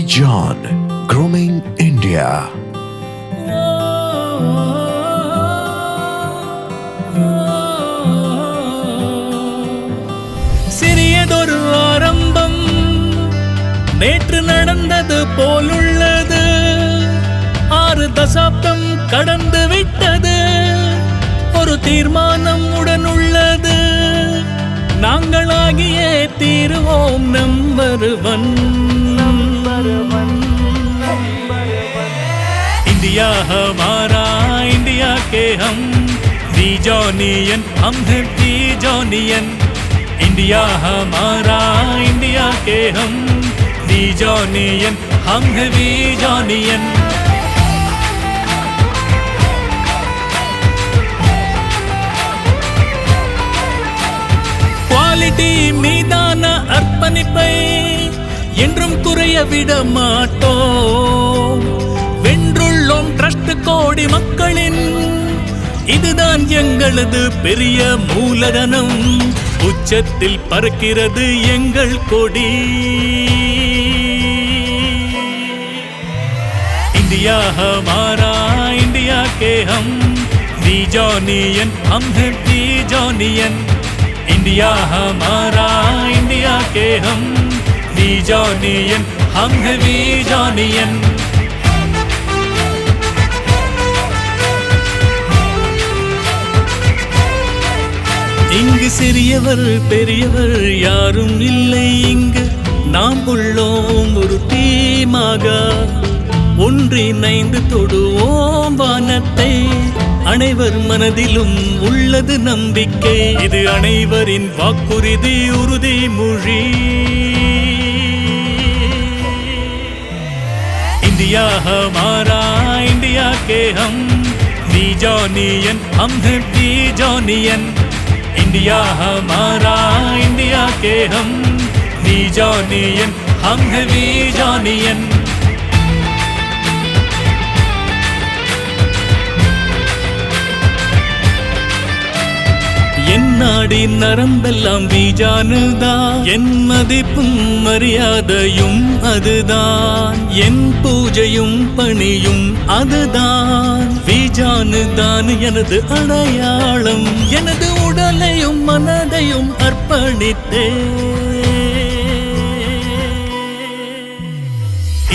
Region, Grooming India. சிறியதொரு ஆரம்பம் நேற்று நடந்தது போலுள்ளது. 6 தசாப்தம் கடந்து விட்டது. ஒரு தீர்மானம் உடனுள்ளது. நாங்களாகியே தீருவோம் நம்பர் 1. इंडिया हमारा इंडिया के हम रीजॉनियन, हम हैं रीजॉनियन. इंडिया हमारा इंडिया के हम रीजॉनियन, हम हैं रीजॉनियन. குவாலிட்டி மீதான அர்ப்பணிப்பை என்றும் குறைய விட மாட்டோம். வென்றுள்ளோம் ட்ரஸ்ட் கோடி மக்களின், இதுதான் எங்களது பெரிய மூலதனம். உச்சத்தில் பறக்கிறது எங்கள் கொடி. इंडिया हमारा इंडिया के हम रीजॉनियन, हम हैं रीजॉनियन. इंडिया हमारा इंडिया के हम रीजॉनियन, हम हैं रीजॉनियन. இங்கு சிறியவர் பெரியவர் யாரும் இல்லை. இங்கு நாம் உள்ளோம் ஒரு டீமாக. ஒன்றிணைந்து தொடுவோம் வானத்தை. அனைவர் மனதிலும் உள்ளது நம்பிக்கை. இது அனைவரின் வாக்குறுதி, உறுதிமொழி. इंडिया हमारा इंडिया के हम रीजॉनियन, हम हैं रीजॉनियन. इंडिया हमारा इंडिया के हम रीजॉनियन, हम हैं रीजॉनियन. என் நாடின் நரம்பெல்லாம் வீஜானுதான். என் மதிப்பும் மரியாதையும் அதுதான். என் பூஜையும் பணியும் அதுதான். வீஜானுதான் எனது அடையாளம். எனது உடலையும் மனதையும் அர்ப்பணித்தே.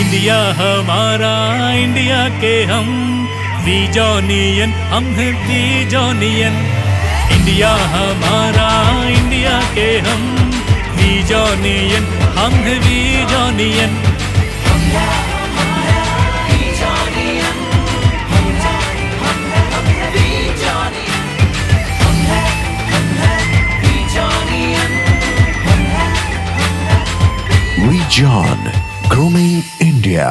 इंडिया हमारा इंडिया के हम रीजॉनियन, हम हैं रीजॉनियन. इंडिया हमारा इंडिया के हम रीजॉनियन, हम हैं रीजॉनियन. Region, Grooming India.